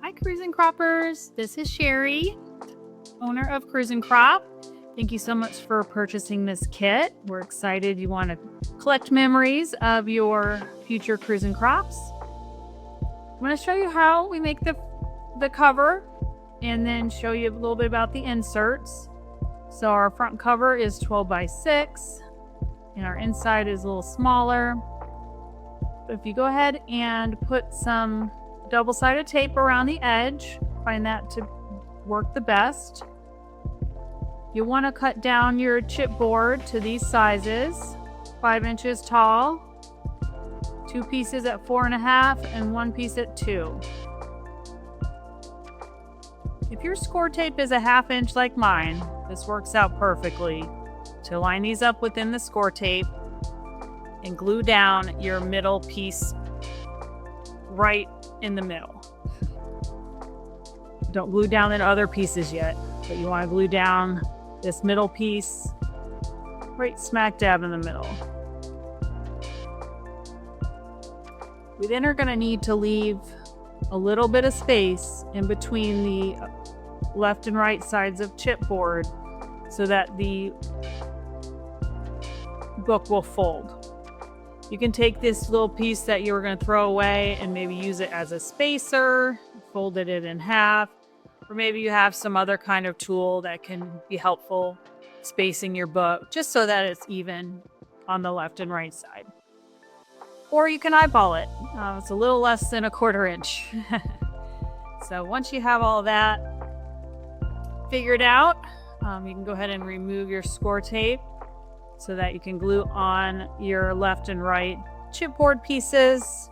Hi Cruisin' Croppers, this is Sherry, owner of Cruisin' Crop. Thank you so much for purchasing this kit. We're excited you want to collect memories of your future cruisin' crops. I'm going to show you how we make the cover and then show you a little bit about the inserts. So our front cover is 12 by 6 and our inside is a little smaller. But if you go ahead and put some double-sided tape around the edge, find that to work the best. You want to cut down your chipboard to these sizes, 5 inches tall, 2 pieces at 4.5 and 1 piece at 2. If your score tape is a 1/2 inch like mine, this works out perfectly to line these up within the score tape and glue down your middle piece right in the middle. Don't glue down the other pieces yet, but you want to glue down this middle piece right smack dab in the middle. We then are going to need to leave a little bit of space in between the left and right sides of chipboard so that the book will fold. You can take this little piece that you were going to throw away and maybe use it as a spacer, folded it in half, or maybe you have some other kind of tool that can be helpful spacing your book just so that it's even on the left and right side. Or you can eyeball it. It's a little less than 1/4 inch. So once you have all that figured out, you can go ahead and remove your score tape so that you can glue on your left and right chipboard pieces.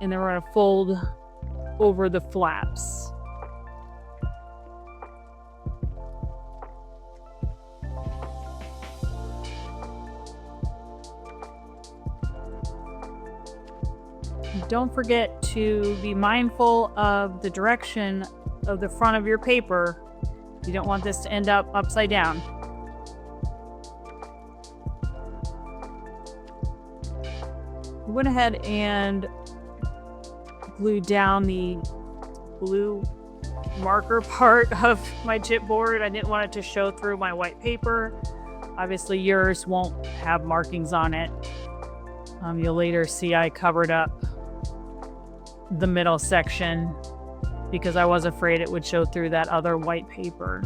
And then we're going to fold over the flaps. Don't forget to be mindful of the direction of the front of your paper. You don't want this to end up upside down. I went ahead and glued down the blue marker part of my chipboard. I didn't want it to show through my white paper. Obviously yours won't have markings on it. You'll later see I covered up the middle section because I was afraid it would show through that other white paper.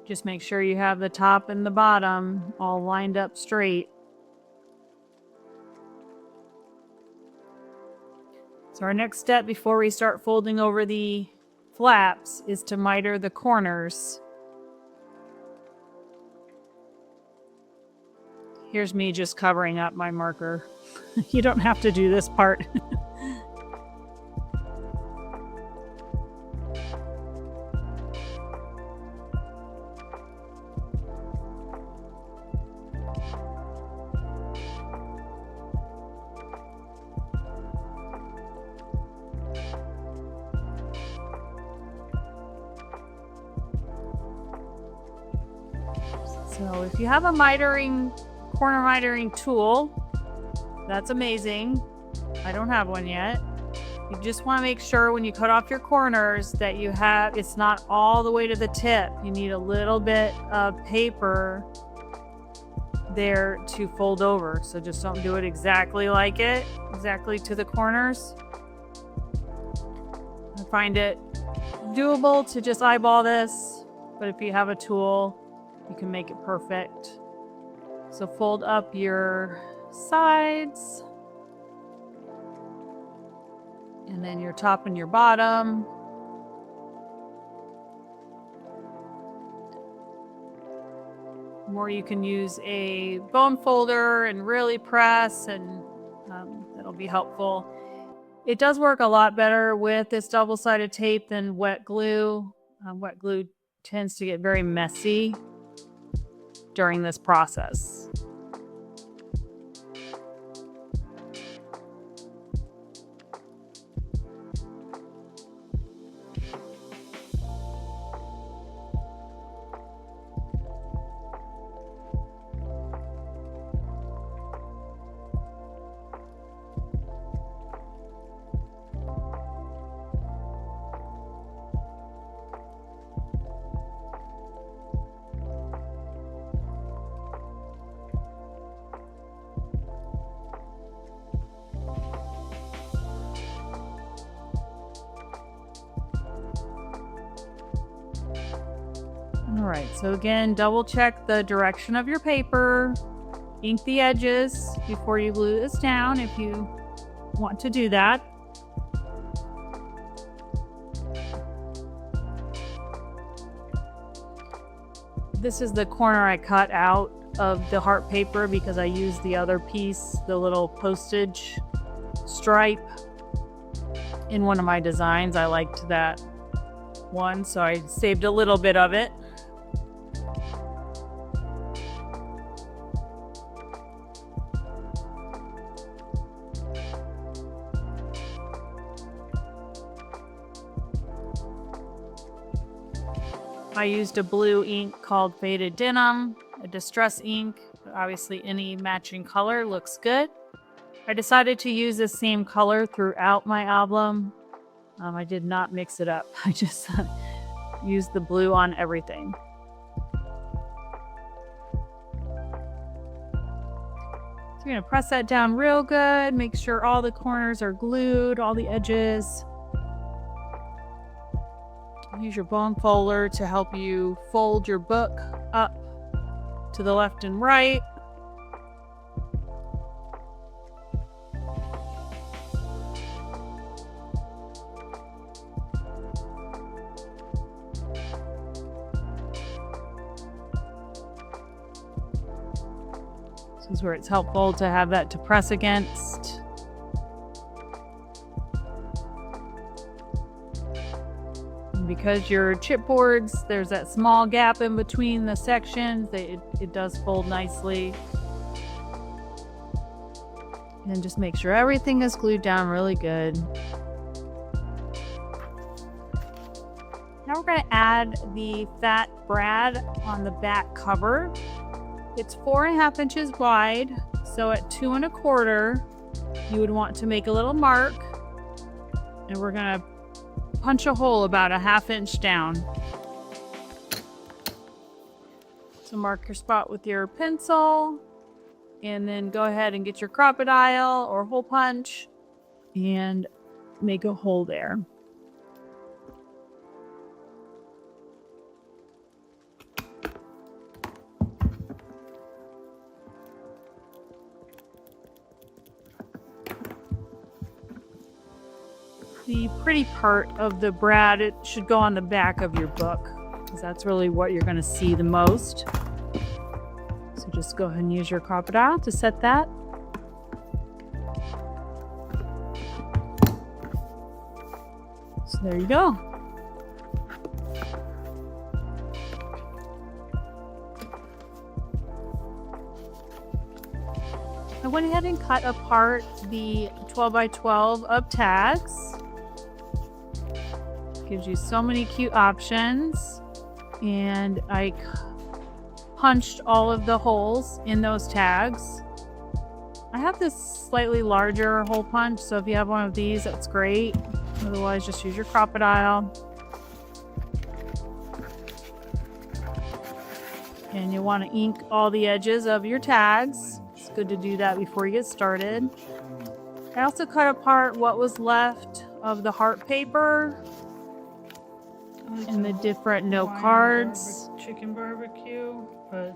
Just make sure you have the top and the bottom all lined up straight. So our next step before we start folding over the flaps is to miter the corners. Here's me just covering up my marker. You don't have to do this part. So if you have a corner mitering tool, that's amazing. I don't have one yet. You just want to make sure when you cut off your corners that it's not all the way to the tip. You need a little bit of paper there to fold over. So just don't do it exactly to the corners. I find it doable to just eyeball this, but if you have a tool, you can make it perfect. So fold up your sides and then your top and your bottom. Or you can use a bone folder and really press, and that'll be helpful. It does work a lot better with this double-sided tape than wet glue. Wet glue tends to get very messy during this process. All right, so again, double check the direction of your paper. Ink the edges before you glue this down if you want to do that. This is the corner I cut out of the heart paper because I used the other piece, the little postage stripe, in one of my designs. I liked that one, so I saved a little bit of it. I used a blue ink called Faded Denim, a distress ink. Obviously, any matching color looks good. I decided to use the same color throughout my album. I did not mix it up. I just used the blue on everything. So you're going to press that down real good. Make sure all the corners are glued, all the edges. Use your bone folder to help you fold your book up to the left and right. This is where it's helpful to have that to press against. Because your chipboards, there's that small gap in between the sections, it does fold nicely. And just make sure everything is glued down really good. Now we're going to add the fat brad on the back cover. It's 4.5 inches wide, so at 2 1/4, you would want to make a little mark, and we're going to punch a hole about 1/2 inch down. So mark your spot with your pencil, and then go ahead and get your crocodile or hole punch and make a hole there. The pretty part of the brad, it should go on the back of your book, because that's really what you're going to see the most. So just go ahead and use your crocodile to set that. So there you go. I went ahead and cut apart the 12 by 12 of tags. Gives you so many cute options, and I punched all of the holes in those tags. I have this slightly larger hole punch, so if you have one of these, that's great. Otherwise, just use your crocodile. And you want to ink all the edges of your tags. It's good to do that before you get started. I also cut apart what was left of the heart paper and the different note cards. Chicken barbecue, but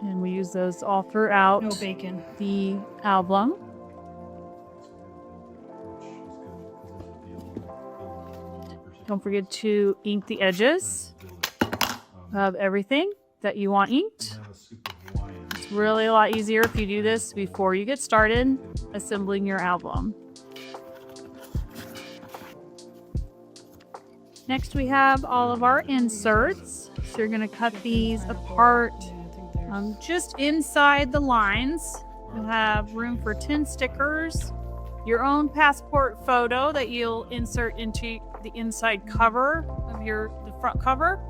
and we use those all throughout no bacon. The album. Don't forget to ink the edges of everything that you want inked. It's really a lot easier if you do this before you get started assembling your album. Next, we have all of our inserts. So you're going to cut these apart just inside the lines. You'll have room for 10 stickers, your own passport photo that you'll insert into the inside cover of the front cover,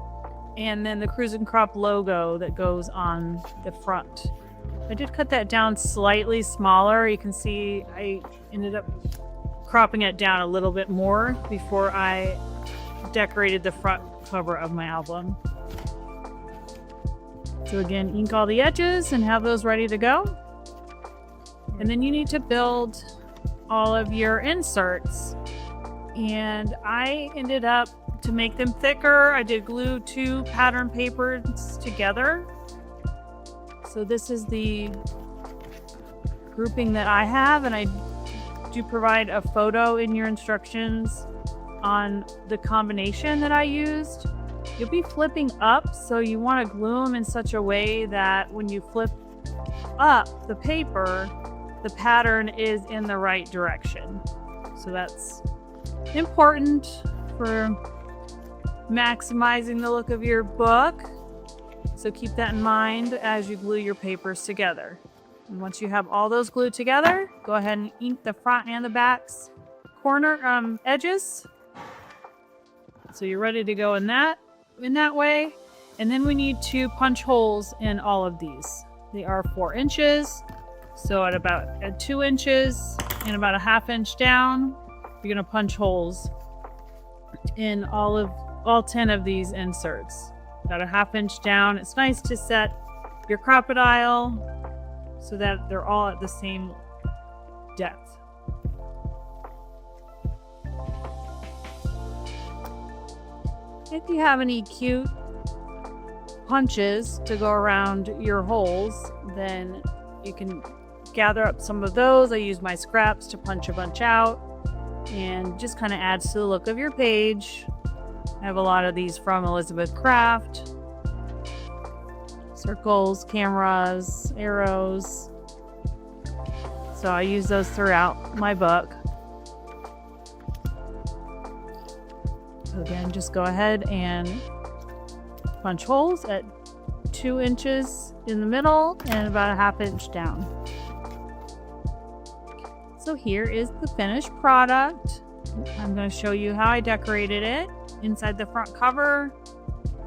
and then the Cruising Crop logo that goes on the front. I did cut that down slightly smaller. You can see I ended up cropping it down a little bit more before I decorated the front cover of my album. So again, ink all the edges and have those ready to go. And then you need to build all of your inserts. And I ended up to make them thicker, I did glue 2 pattern papers together. So this is the grouping that I have, and I do provide a photo in your instructions on the combination that I used. You'll be flipping up, so you want to glue them in such a way that when you flip up the paper, the pattern is in the right direction. So that's important for maximizing the look of your book. So keep that in mind as you glue your papers together. And once you have all those glued together, go ahead and ink the front and the back's corner edges. So you're ready to go in that way. And then we need to punch holes in all of these. They are 4 inches. So at 2 inches and about a 1/2 inch down, you're going to punch holes in all 10 of these inserts. About a 1/2 inch down. It's nice to set your crocodile so that they're all at the same depth. If you have any cute punches to go around your holes, then you can gather up some of those. I use my scraps to punch a bunch out, and just kind of adds to the look of your page. I have a lot of these from Elizabeth Craft. Circles, cameras, arrows. So I use those throughout my book. So again, just go ahead and punch holes at 2 inches in the middle and about a 1/2 inch down. So here is the finished product. I'm going to show you how I decorated it. Inside the front cover,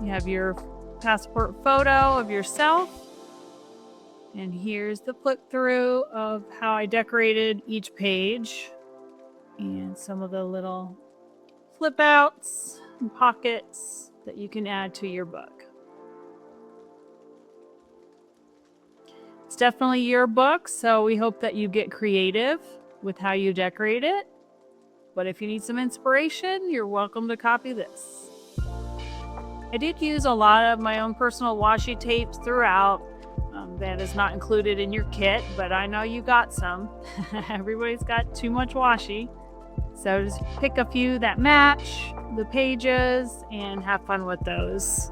you have your passport photo of yourself. And here's the flip through of how I decorated each page and some of the little flip outs and pockets that you can add to your book. It's definitely your book, so we hope that you get creative with how you decorate it. But if you need some inspiration, you're welcome to copy this. I did use a lot of my own personal washi tapes throughout. That is not included in your kit, but I know you got some. Everybody's got too much washi. So just pick a few that match the pages and have fun with those.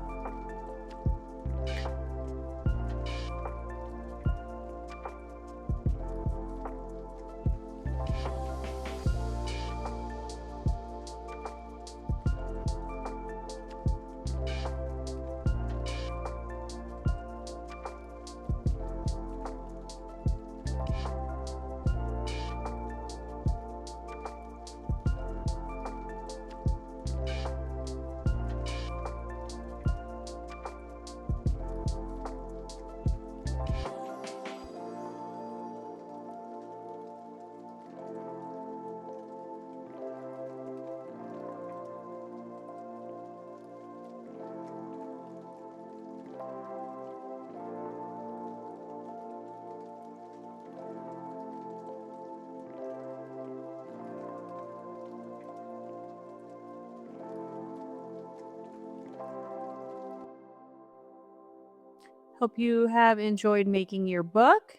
Hope you have enjoyed making your book.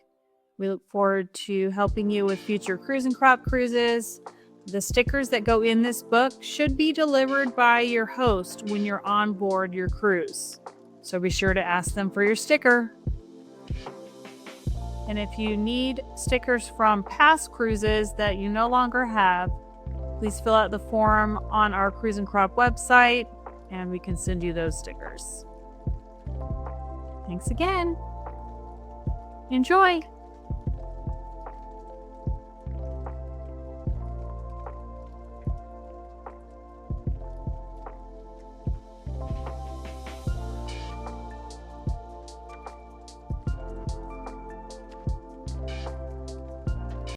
We look forward to helping you with future cruise and crop cruises. The stickers that go in this book should be delivered by your host when you're on board your cruise. So be sure to ask them for your sticker. And if you need stickers from past cruises that you no longer have, please fill out the form on our Cruise and Crop website and we can send you those stickers. Thanks again. Enjoy!